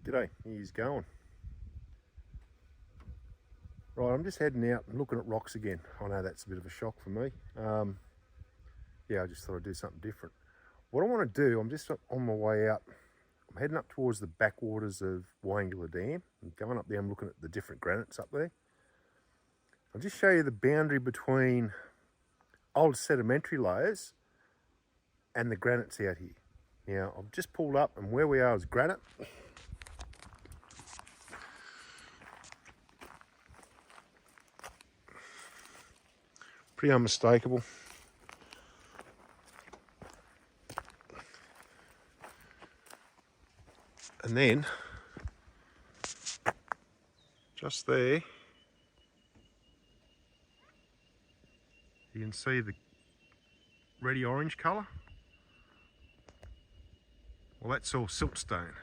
G'day, he's going. Right, I'm just heading out and looking at rocks again. I know that's a bit of a shock for me. Yeah, I just thought I'd do something different. What I want to do, I'm just on my way out. I'm heading up towards the backwaters of Wyangala Dam. I'm going up there, I'm looking at the different granites up there. I'll just show you the boundary between old sedimentary layers and the granites out here. Now, I've just pulled up and where we are is granite. Pretty unmistakable. And then, just there, you can see the reddy orange colour. Well, that's all siltstone.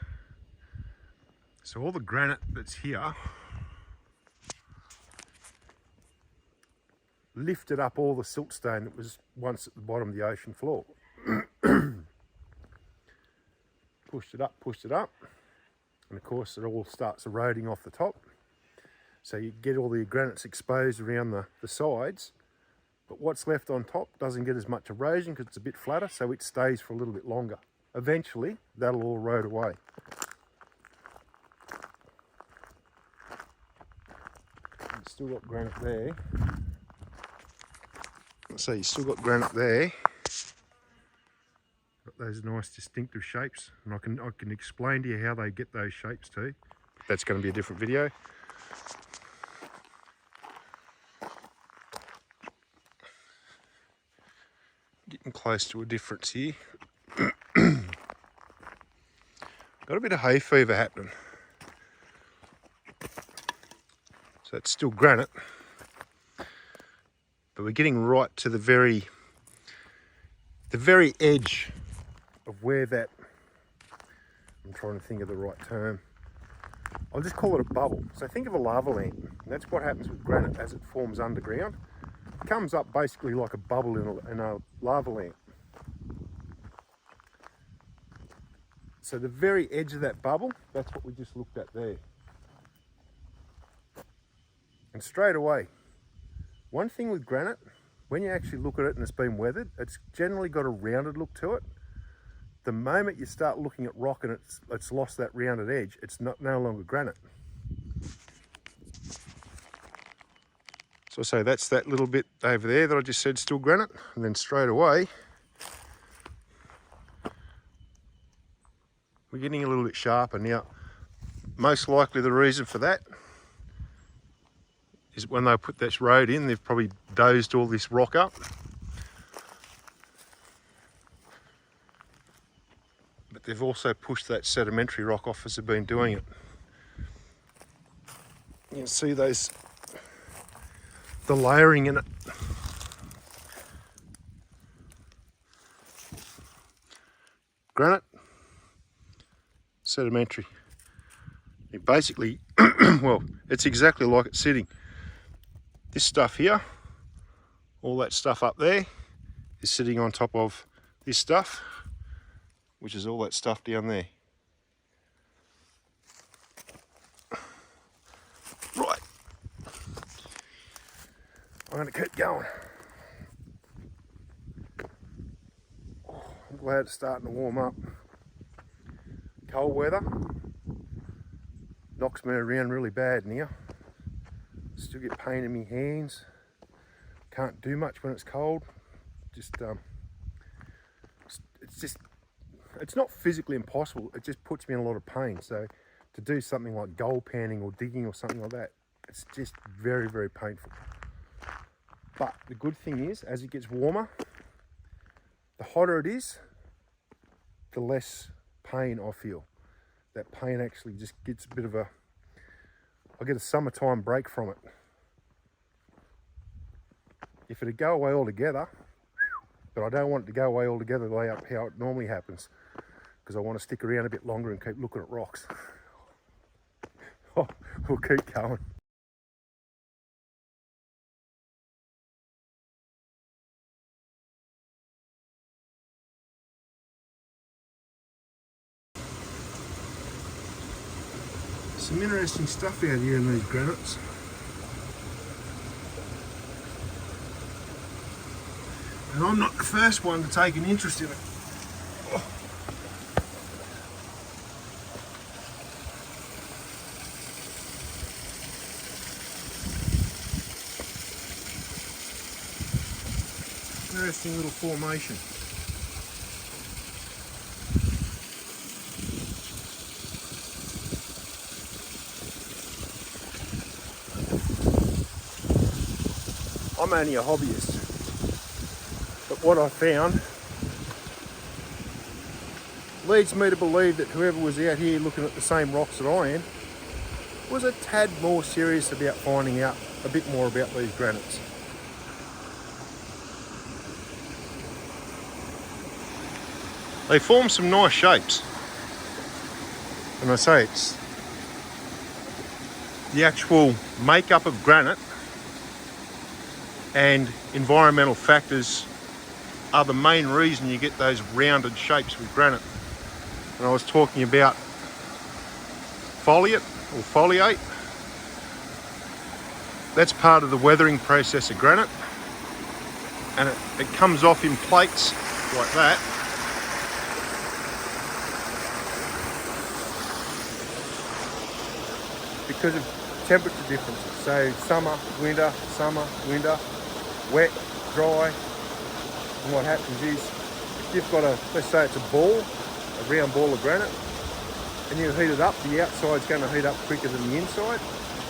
So all the granite that's here lifted up all the siltstone that was once at the bottom of the ocean floor. Pushed it up, and of course it all starts eroding off the top. So you get all the granites exposed around the sides, but what's left on top doesn't get as much erosion because it's a bit flatter, so it stays for a little bit longer. Eventually, that'll all erode away. You've still got granite there. So you've still got granite there. Got those nice distinctive shapes, and I can explain to you how they get those shapes too. That's going to be a different video. Getting close to a difference here. Got a bit of hay fever happening. So it's still granite, but we're getting right to the very edge of where that, I'm trying to think of the right term. I'll just call it a bubble. So think of a lava lamp. And that's what happens with granite as it forms underground. It comes up basically like a bubble in a lava lamp. So the very edge of that bubble, that's what we just looked at there. And straight away, one thing with granite, when you actually look at it and it's been weathered, it's generally got a rounded look to it. The moment you start looking at rock and it's lost that rounded edge, it's no longer granite. So I say that's that little bit over there that I just said still granite, and then straight away we're getting a little bit sharper. Now, most likely the reason for that is when they put this road in, they've probably dozed all this rock up. But they've also pushed that sedimentary rock off as they've been doing it. You can see the layering in it. Granite, sedimentary. It basically, well, it's exactly like it's sitting. This stuff here, all that stuff up there, is sitting on top of this stuff, which is all that stuff down there. Right, I'm going to keep going. I'm glad it's starting to warm up. Cold weather knocks me around really bad now. Still get pain in my hands. Can't do much when it's cold. It's not physically impossible. It just puts me in a lot of pain. So to do something like gold panning or digging or something like that, it's just very, very painful. But the good thing is, as it gets warmer, the hotter it is, the less pain I feel. That pain actually just gets a bit of I get a summertime break from it. If it'd go away altogether, but I don't want it to go away altogether the way up how it normally happens, because I want to stick around a bit longer and keep looking at rocks. Oh, we'll keep going. Some interesting stuff out here in these granites. And I'm not the first one to take an interest in it. Oh. Interesting little formation. I'm only a hobbyist, but what I found leads me to believe that whoever was out here looking at the same rocks that I am was a tad more serious about finding out a bit more about these granites. They form some nice shapes, and I say it's the actual makeup of granite and environmental factors are the main reason you get those rounded shapes with granite. And I was talking about foliate or foliate. That's part of the weathering process of granite, and it comes off in plates like that. Because of temperature differences. So summer, winter, wet, dry. And what happens is, if you've got let's say it's a round ball of granite, and you heat it up, the outside's going to heat up quicker than the inside.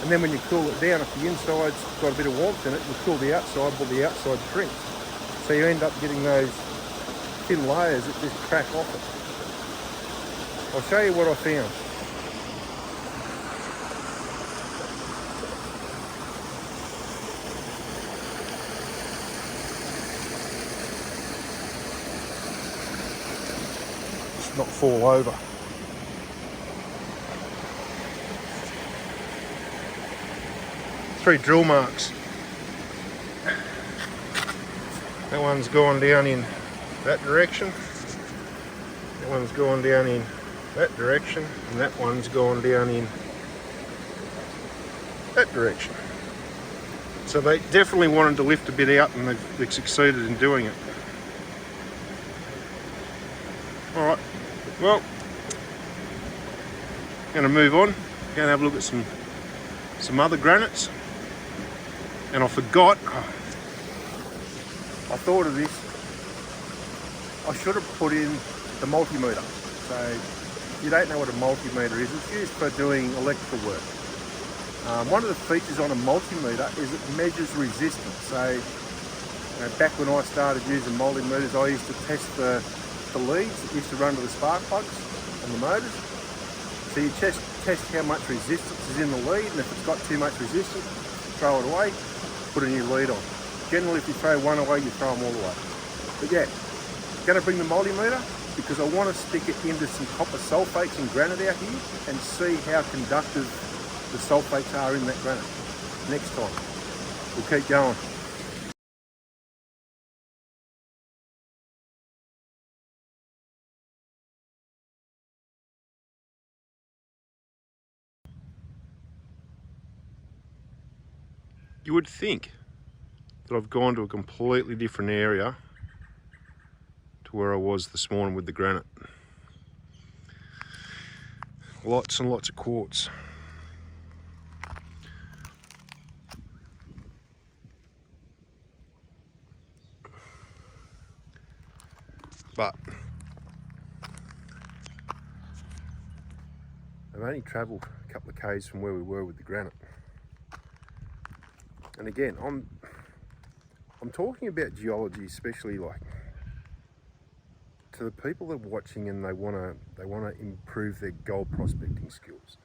And then when you cool it down, if the inside's got a bit of warmth in it, you cool the outside, but the outside shrinks. So you end up getting those thin layers that just crack off it. I'll show you what I found. Not fall over. 3 drill marks. That one's gone down in that direction. That one's gone down in that direction, and that one's gone down in that direction. So they definitely wanted to lift a bit out, and they've succeeded in doing it. All right. Well, I'm going to move on. Going to have a look at some other granites. And I forgot. I thought of this. I should have put in the multimeter. So, if you don't know what a multimeter is, it's used for doing electrical work. One of the features on a multimeter is it measures resistance. So, back when I started using multimeters, I used to test the leads that used to run to the spark plugs on the motors. So you test how much resistance is in the lead, and if it's got too much resistance, throw it away, put a new lead on. Generally, if you throw one away, you throw them all away. But yeah, I'm going to bring the multimeter because I want to stick it into some copper sulfates in granite out here and see how conductive the sulfates are in that granite. Next time. We'll keep going. You would think that I've gone to a completely different area to where I was this morning with the granite. Lots and lots of quartz. But I've only travelled a couple of k's from where we were with the granite. And again, I'm talking about geology, especially like to the people that are watching and they wanna improve their gold prospecting skills.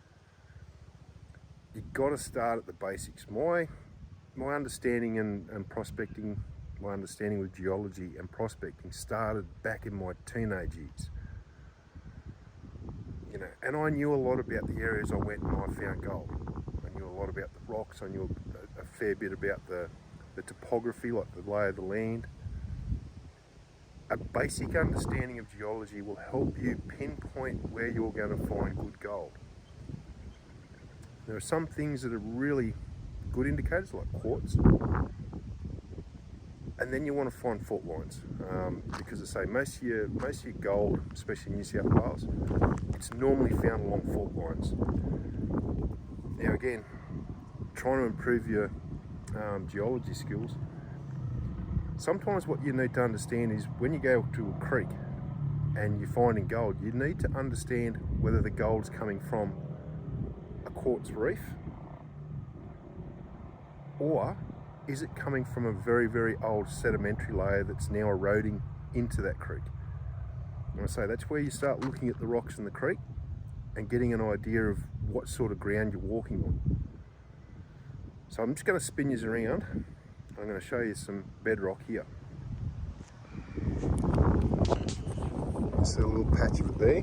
You've got to start at the basics. My understanding and prospecting, my understanding with geology and prospecting started back in my teenage years. You know, and I knew a lot about the areas I went and I found gold. I knew a lot about the rocks. I knew a fair bit about the topography, like the lay of the land. A basic understanding of geology will help you pinpoint where you're going to find good gold. There are some things that are really good indicators, like quartz, and then you want to find fault lines, because I say most of your gold, especially in New South Wales, it's normally found along fault lines. Now again, trying to improve your geology skills, sometimes what you need to understand is when you go to a creek and you're finding gold, you need to understand whether the gold's coming from a quartz reef, or is it coming from a very, very old sedimentary layer that's now eroding into that creek. And I say that's where you start looking at the rocks in the creek and getting an idea of what sort of ground you're walking on. So I'm just going to spin you around. I'm going to show you some bedrock here. See a little patch of it there.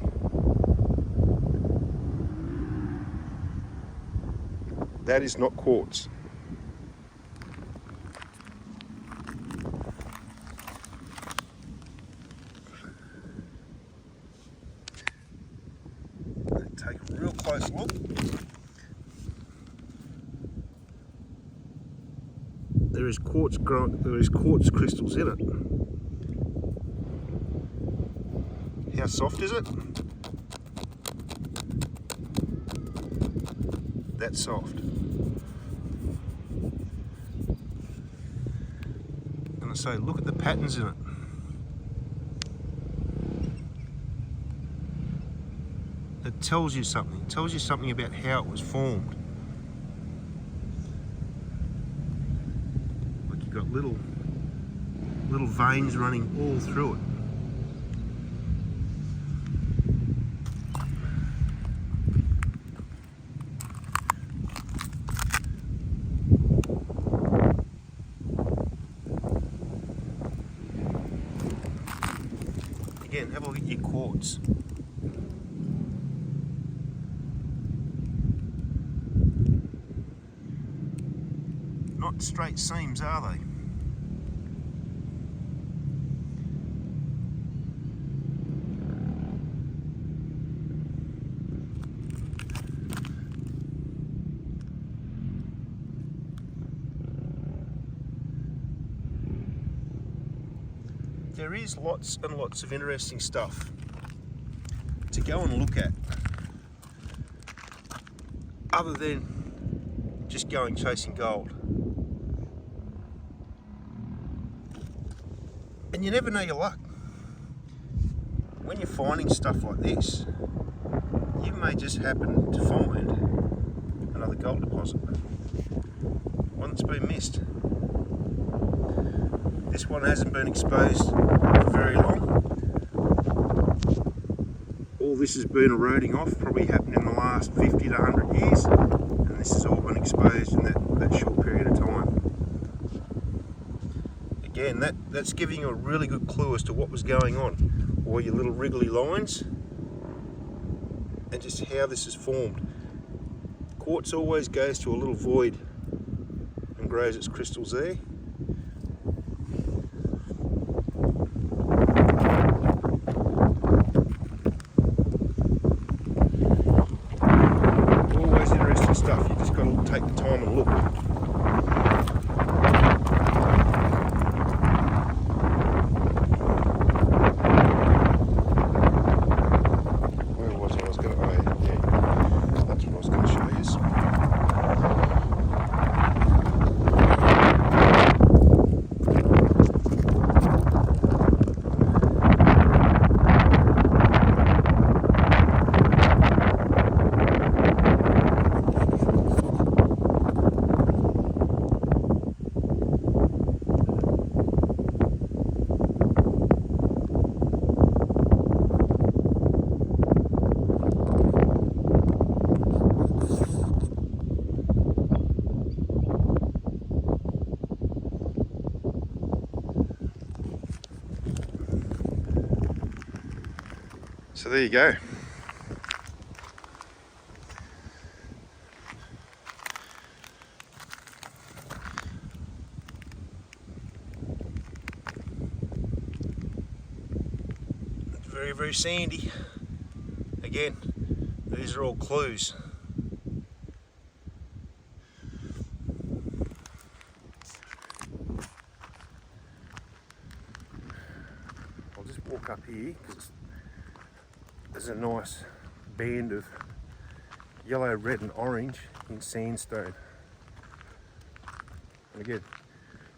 That is not quartz. Take a real close look. There is quartz crystals in it. How soft is it? That's soft. And I say, look at the patterns in it. It tells you something. It tells you something about how it was formed. Like you've got little veins running all through it. Again, have a look at your quartz. Not straight seams, are they? There is lots and lots of interesting stuff to go and look at, other than just going chasing gold. And you never know your luck. When you're finding stuff like this, you may just happen to find another gold deposit, one that's been missed. This one hasn't been exposed for very long. All this has been eroding off, probably happened in the last 50 to 100 years, and this has all been exposed in that short period of time. Again, that's giving you a really good clue as to what was going on, all your little wriggly lines, and just how this is formed. Quartz always goes to a little void and grows its crystals there. Always interesting stuff, you just got to take the time and look. So there you go. It's very, very sandy. Again, these are all clues. here because there's a nice band of yellow, red and orange in sandstone. And again,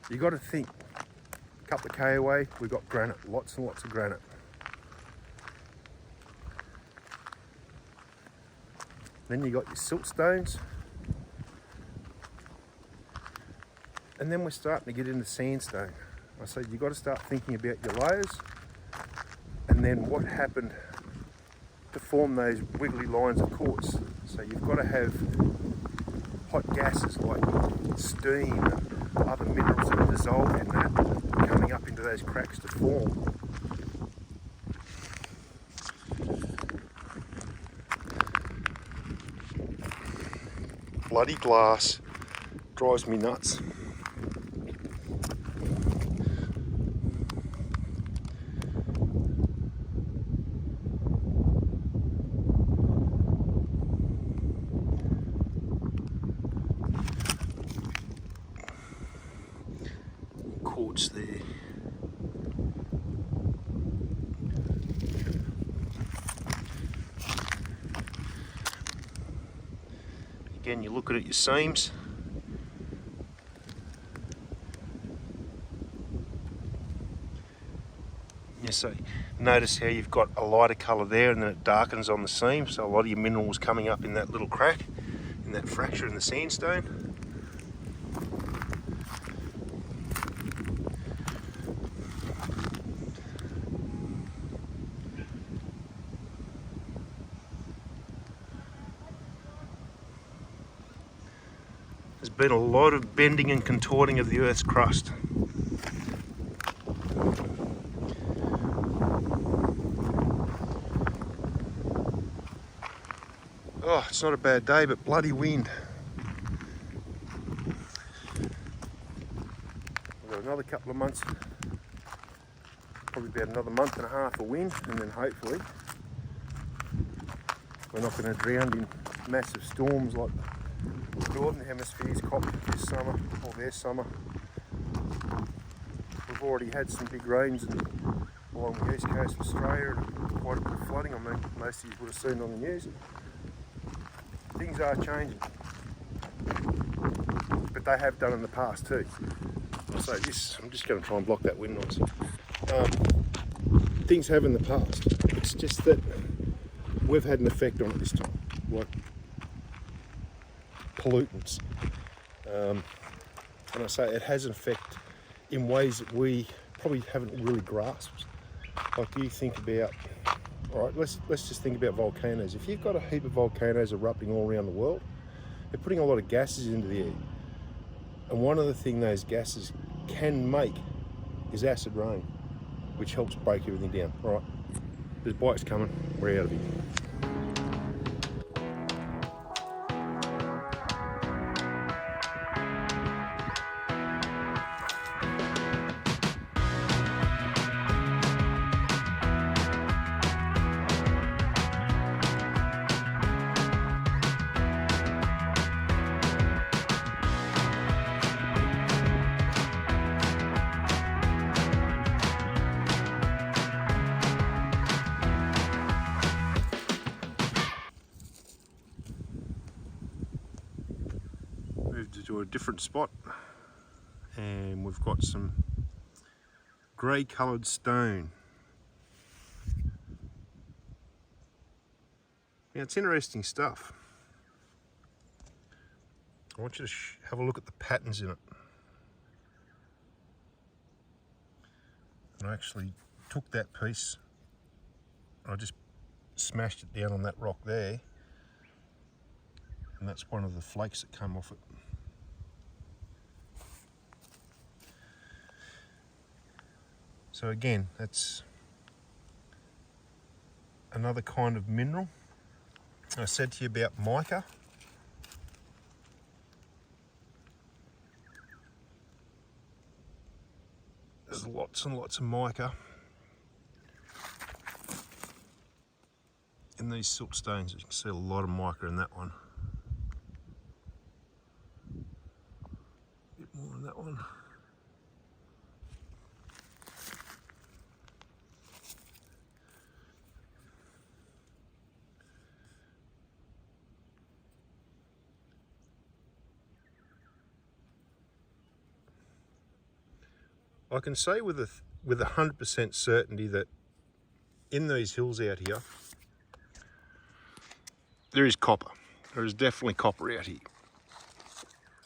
you got to think, a couple of K away, we've got granite, lots and lots of granite. Then you got your siltstones. And then we're starting to get into sandstone. I said you've got to start thinking about your layers and then what happened to form those wiggly lines of quartz. So you've got to have hot gases like steam and other minerals that are dissolved in that coming up into those cracks to form. Bloody glass drives me nuts. Quartz there. Again, you look at your seams. You see, notice how you've got a lighter colour there and then it darkens on the seam, so a lot of your minerals coming up in that little crack, in that fracture in the sandstone. There's been a lot of bending and contorting of the Earth's crust. Oh, it's not a bad day, but bloody wind. We've got another couple of months, probably about another month and a half of wind, and then hopefully we're not going to drown in massive storms like the Northern Hemisphere's copped this summer, or their summer. We've already had some big rains along the east coast of Australia and quite a bit of flooding. I mean, most of you would have seen on the news. Things are changing, but they have done in the past too. So I'm just going to try and block that wind noise. Things have in the past. It's just that we've had an effect on it this time, like pollutants. And I say it has an effect in ways that we probably haven't really grasped. Like you think about, all right, let's just think about volcanoes. If you've got a heap of volcanoes erupting all around the world, they're putting a lot of gases into the air. And one of the things those gases can make is acid rain, which helps break everything down. All right, there's bikes coming, we're out of here. Moved to a different spot and we've got some grey coloured stone. Now it's interesting stuff. I want you to have a look at the patterns in it. And I actually took that piece, I just smashed it down on that rock there, and that's one of the flakes that come off it. So again, that's another kind of mineral. I said to you about mica. There's lots and lots of mica in these siltstones. You can see a lot of mica in that one. A bit more in that one. I can say with 100% certainty that in these hills out here, there is copper. There is definitely copper out here.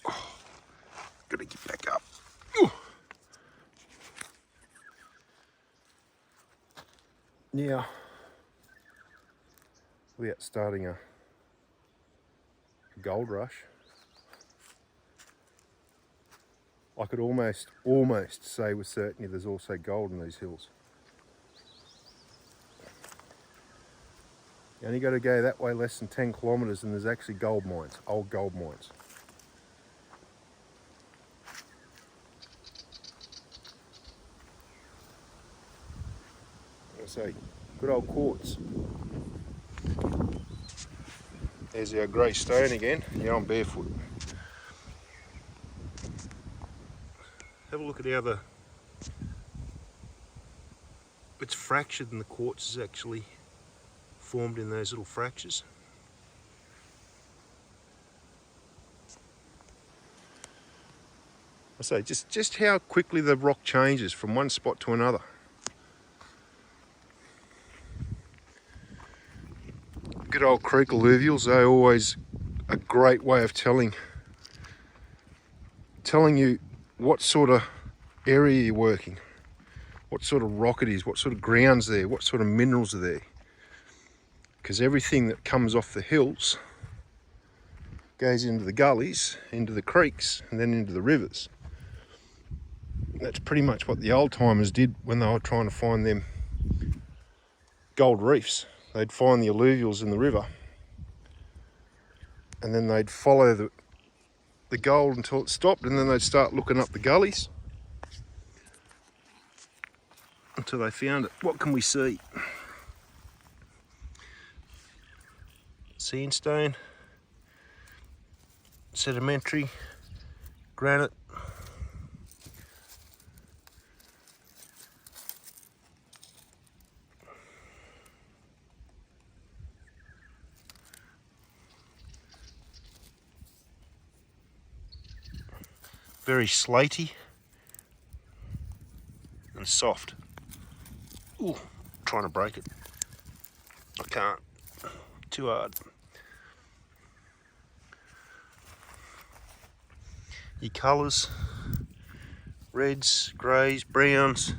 Oh, gotta get back up. Ooh. Now, without starting a gold rush, I could almost say with certainty there's also gold in these hills. You only got to go that way less than 10 kilometres and there's actually gold mines, old gold mines. I say, good old quartz. There's our grey stone again. Yeah, I'm barefoot. Have a look at how it's fractured and the quartz is actually formed in those little fractures. I say, just how quickly the rock changes from one spot to another. Good old creek alluvials, they're always a great way of telling you what sort of area you're working, what sort of rock it is, what sort of ground's there, what sort of minerals are there. Because everything that comes off the hills goes into the gullies, into the creeks, and then into the rivers. That's pretty much what the old timers did when they were trying to find them gold reefs. They'd find the alluvials in the river and then they'd follow the gold until it stopped, and then they'd start looking up the gullies until they found it. What can we see? Sandstone, sedimentary, granite. Very slaty and soft. Ooh, trying to break it. I can't. Too hard. Your colours, reds, greys, browns.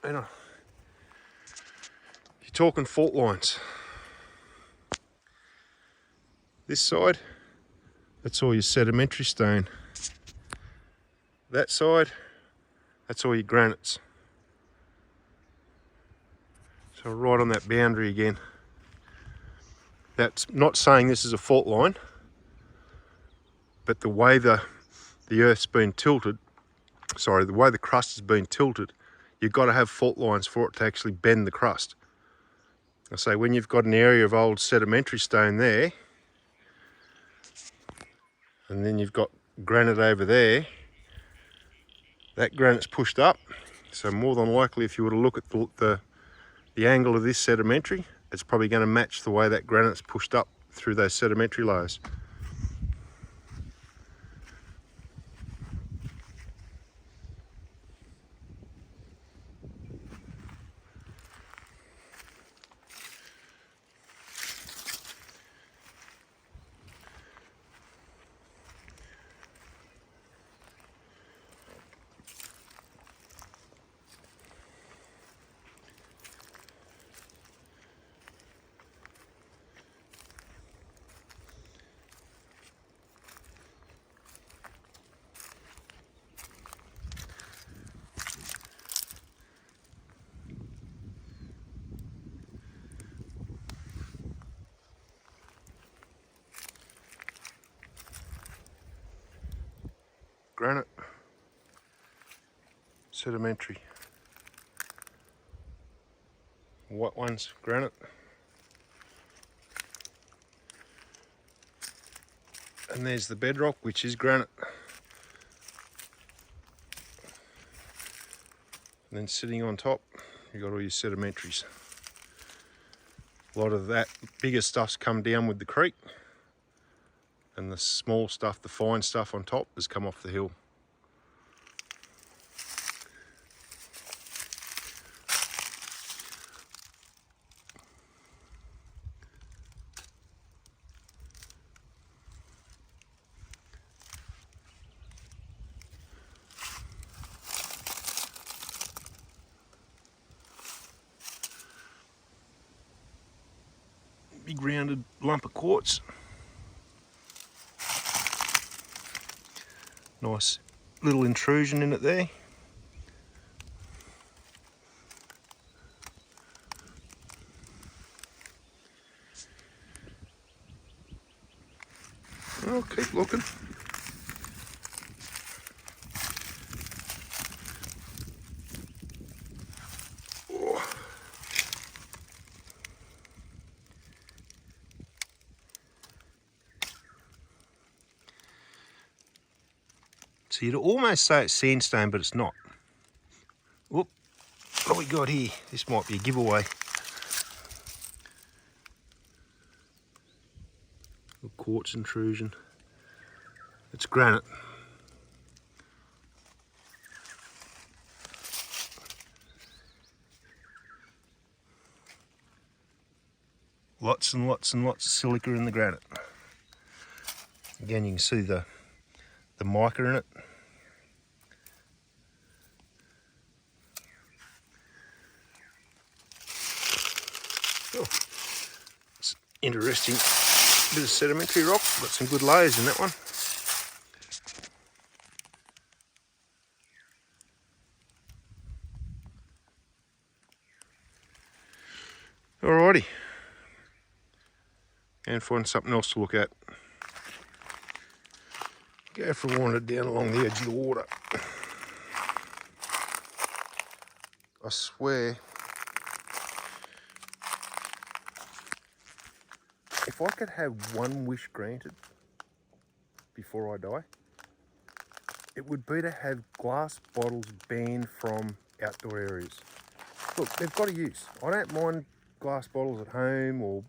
You know, you're talking fault lines. This side, that's all your sedimentary stone. That side, that's all your granites. So right on that boundary again. That's not saying this is a fault line, but the way the earth's been tilted, the way the crust has been tilted, you've got to have fault lines for it to actually bend the crust. I say when you've got an area of old sedimentary stone there, and then you've got granite over there, that granite's pushed up. So more than likely, if you were to look at the angle of this sedimentary, it's probably going to match the way that granite's pushed up through those sedimentary layers. Granite, sedimentary. White ones, granite. And there's the bedrock, which is granite. And then sitting on top, you've got all your sedimentaries. A lot of that bigger stuff's come down with the creek, and the small stuff, the fine stuff on top, has come off the hill. Big rounded lump of quartz. Nice little intrusion in it there. I'll keep looking. So you'd almost say it's sandstone, but it's not. Whoop, what we got here? This might be a giveaway. A quartz intrusion. It's granite. Lots and lots and lots of silica in the granite. Again, you can see the mica in it. Oh, it's interesting bit of sedimentary rock. Got some good layers in that one. Alrighty, and find something else to look at. Go for a wander down along the edge of the water. I swear, if I could have one wish granted before I die, it would be to have glass bottles banned from outdoor areas. Look, they've got a use. I don't mind glass bottles at home,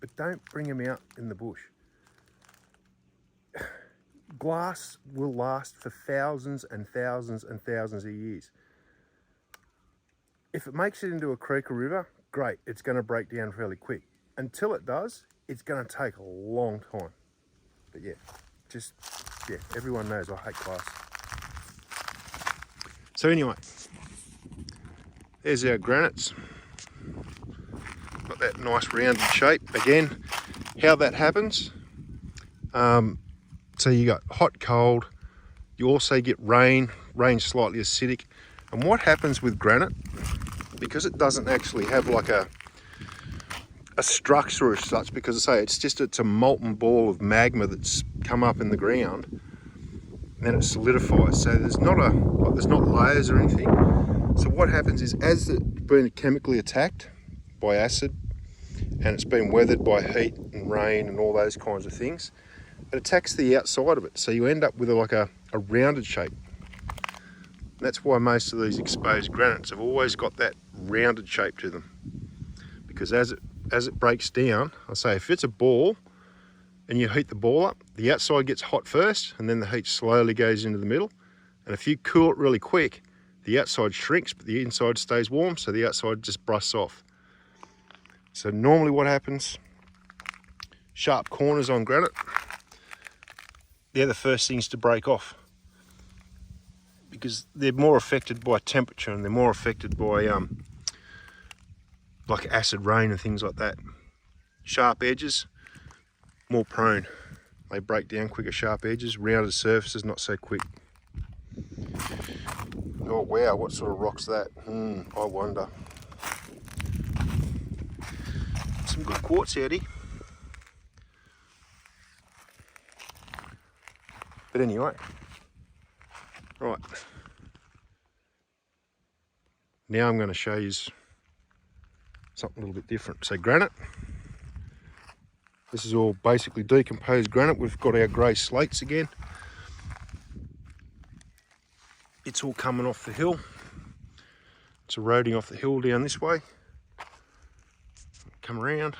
but don't bring them out in the bush. Glass will last for thousands and thousands and thousands of years. If it makes it into a creek or river, great, it's going to break down fairly quick. Until it does, it's going to take a long time. But yeah, everyone knows I hate glass. So anyway, there's our granites. Got that nice rounded shape. Again, how that happens, so you got hot, cold, you also get rain slightly acidic. And what happens with granite, because it doesn't actually have like a structure as such, because I say it's a molten ball of magma that's come up in the ground, and then it solidifies. So there's not layers or anything. So what happens is, as it's been chemically attacked by acid, and it's been weathered by heat and rain and all those kinds of things, it attacks the outside of it. So you end up with a rounded shape. That's why most of these exposed granites have always got that rounded shape to them, because as it breaks down, I say if it's a ball and you heat the ball up, the outside gets hot first, and then the heat slowly goes into the middle. And if you cool it really quick, the outside shrinks, but the inside stays warm, so the outside just brusts off. So normally what happens, sharp corners on granite, they're the first things to break off, because they're more affected by temperature, and they're more affected by like acid rain and things like that. Sharp edges, more prone. They break down quicker, sharp edges. Rounded surfaces, not so quick. Oh wow, what sort of rock's that? I wonder. Some good quartz out here. But anyway, right. Now I'm going to show you something a little bit different. So granite, this is all basically decomposed granite. We've got our grey slates again. It's all coming off the hill. It's eroding off the hill down this way. Come around.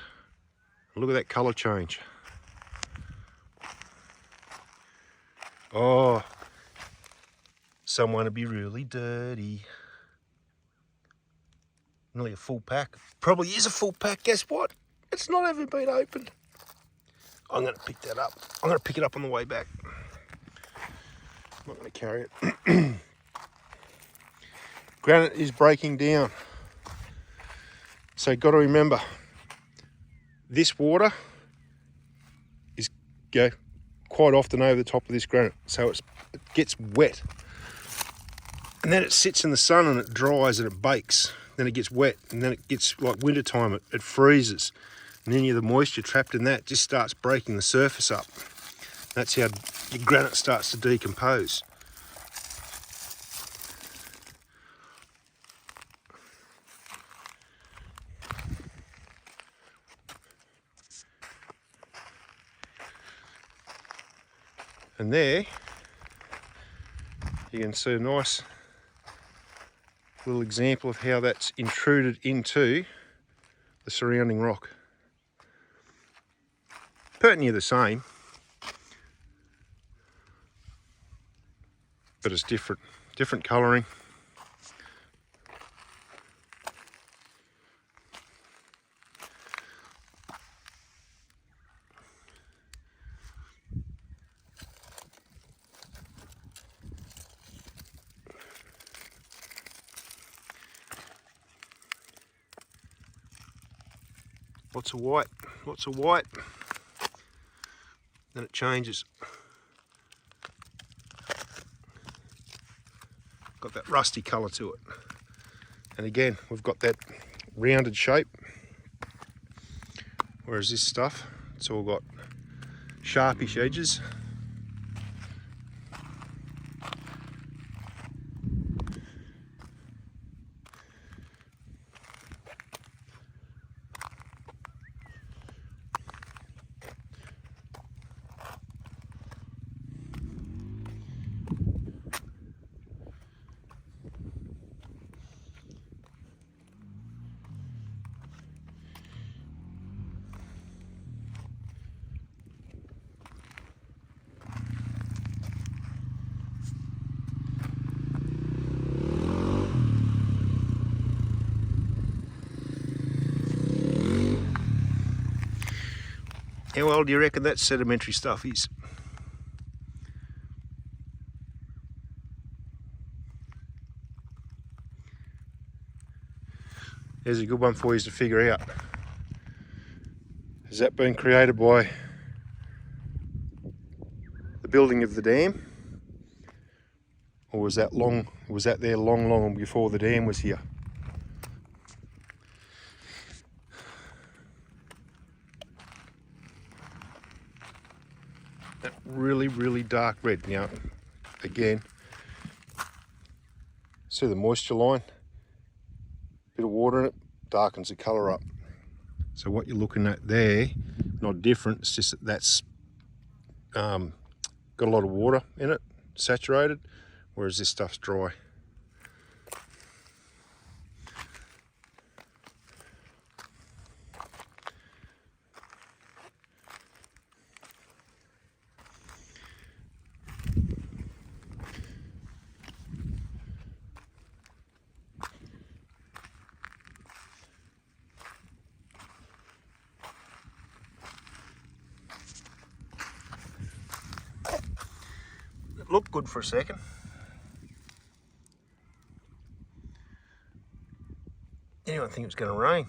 Look at that colour change. Oh, someone would be really dirty. Nearly a full pack. Probably is a full pack. Guess what? It's not even been opened. I'm going to pick that up. I'm going to pick it up on the way back. I'm not going to carry it. Granite is breaking down. So got to remember, this water is quite often over the top of this granite. So it gets wet. And then it sits in the sun and it dries and it bakes. Then it gets wet and then it gets like wintertime, it freezes. And then the moisture trapped in that just starts breaking the surface up. That's how your granite starts to decompose. And there, you can see a nice little example of how that's intruded into the surrounding rock. Pertinently the same, but it's different colouring. Lots of white, lots of white. Then it changes. Got that rusty colour to it. And again, we've got that rounded shape. Whereas this stuff, it's all got sharpish edges. How well do you reckon that sedimentary stuff is? There's a good one for you to figure out. Has that been created by the building of the dam? Or was that there long before the dam was here? That really dark red. Now, again, see the moisture line? Bit of water in it, darkens the colour up. So what you're looking at there, not different, it's just that's got a lot of water in it, saturated, whereas this stuff's dry. It looked good for a second. Anyone think it was going to rain?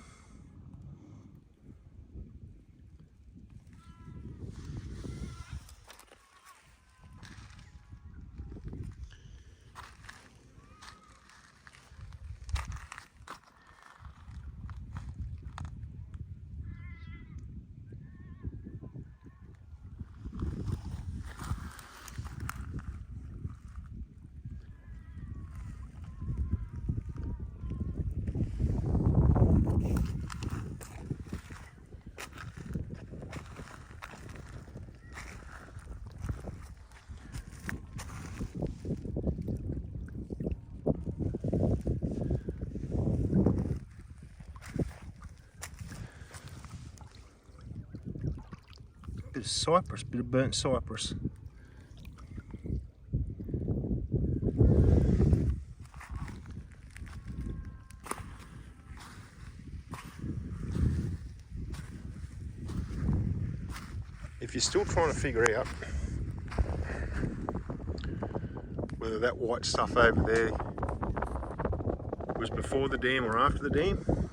Bit of cypress, bit of burnt cypress. If you're still trying to figure out whether that white stuff over there was before the dam or after the dam,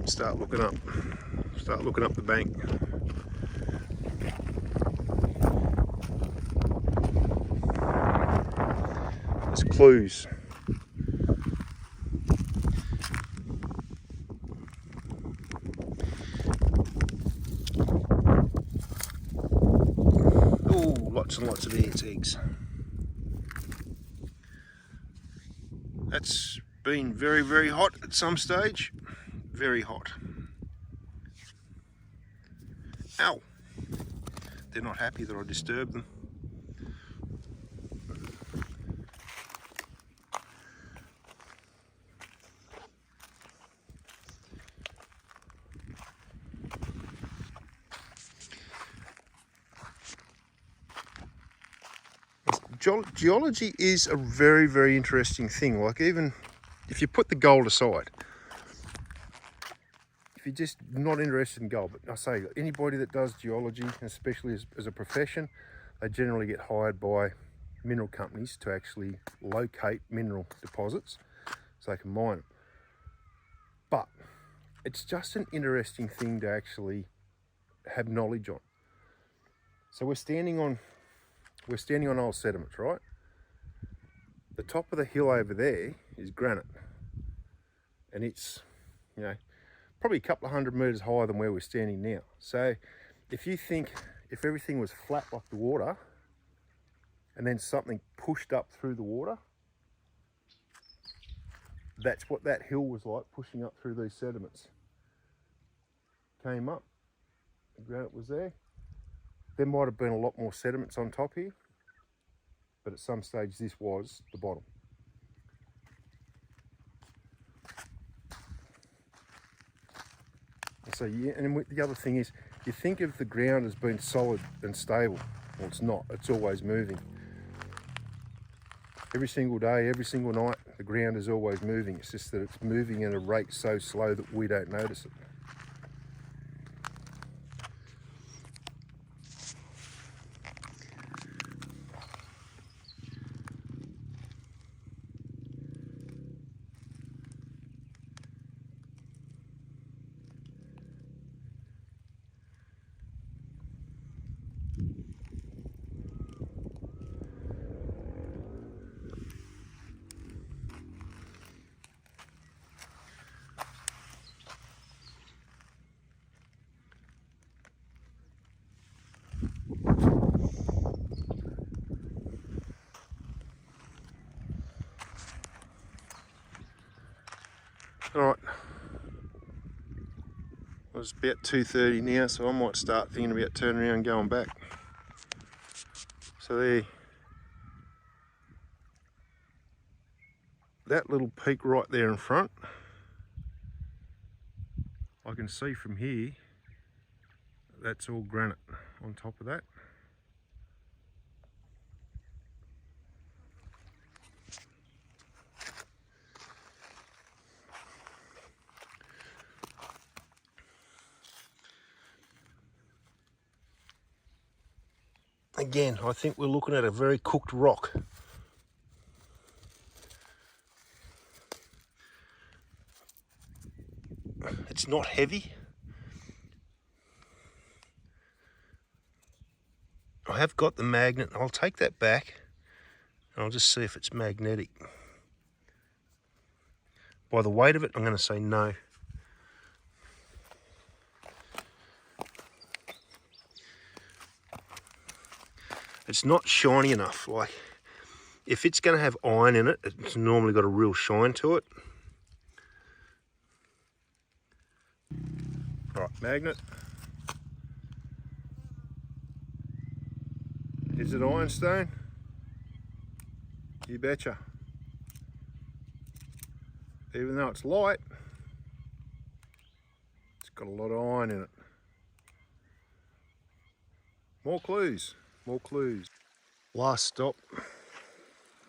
start looking up the bank. There's clues. Oh, lots and lots of ants' eggs. That's been very, very hot at some stage. Very hot. Ow! They're not happy that I disturbed them. Geology is a very, very interesting thing. Like, even if you put the gold aside, if you're just not interested in gold, but I say anybody that does geology, especially as a profession, they generally get hired by mineral companies to actually locate mineral deposits so they can mine them. But it's just an interesting thing to actually have knowledge on. So we're standing on old sediments, right? The top of the hill over there is granite, and it's, you know, probably a couple of 100 meters higher than where we're standing now. So if you think, if everything was flat like the water and then something pushed up through the water, that's what that hill was like, pushing up through these sediments. Came up, the granite was there. There might have been a lot more sediments on top here, but at some stage this was the bottom. So yeah, and the other thing is, you think of the ground as being solid and stable. Well, it's not. It's always moving. Every single day, every single night, the ground is always moving. It's just that it's moving at a rate so slow that we don't notice it. Alright, well, it's about 2:30 now, so I might start thinking about turning around and going back. So there, that little peak right there in front, I can see from here, that's all granite on top of that. Again, I think we're looking at a very cooked rock. It's not heavy. I have got the magnet. I'll take that back and I'll just see if it's magnetic. By the weight of it, I'm going to say no. It's not shiny enough. Like, if it's going to have iron in it, it's normally got a real shine to it. Right, magnet. Is it ironstone? You betcha. Even though it's light, it's got a lot of iron in it. More clues, more clues. Last stop,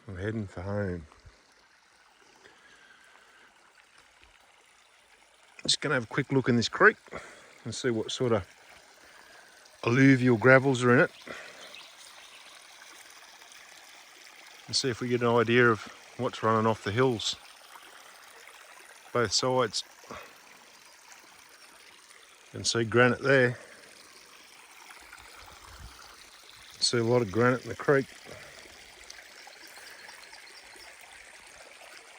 I'm heading for home. Just gonna have a quick look in this creek and see what sort of alluvial gravels are in it. And see if we get an idea of what's running off the hills, both sides. You can see granite there. See a lot of granite in the creek.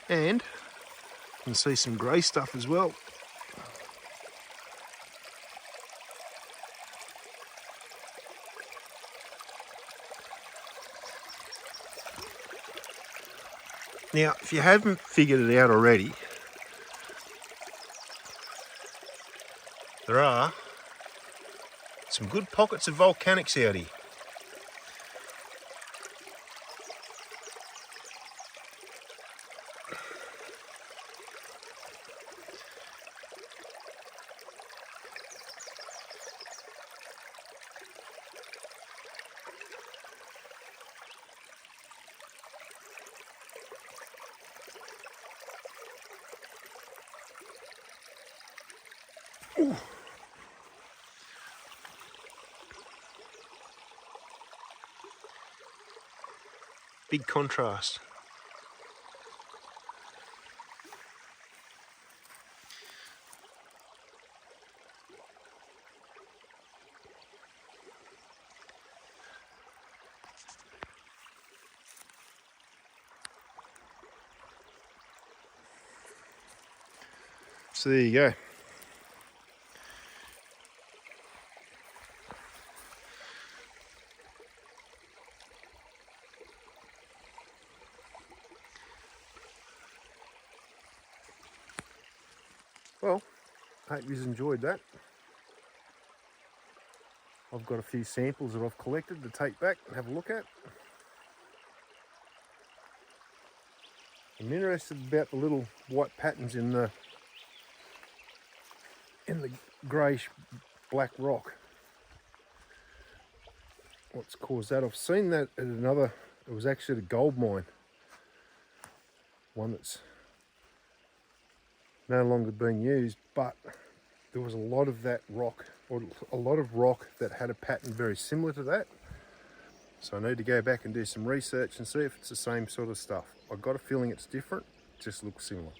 And you can see some grey stuff as well. Now, if you haven't figured it out already, there are some good pockets of volcanics out here. Ooh. Big contrast. So there you go. Well, hope you've enjoyed that. I've got a few samples that I've collected to take back and have a look at. I'm interested about the little white patterns in the greyish black rock. What's caused that? I've seen that at another, it was actually a gold mine. One that's no longer being used, but there was a lot of that rock, or a lot of rock that had a pattern very similar to that. So I need to go back and do some research and see if it's the same sort of stuff. I've got a feeling it's different, it just looks similar.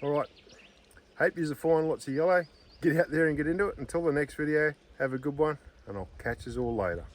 All right, hope you're finding lots of yellow. Get out there and get into it. Until the next video, have a good one, and I'll catch us all later.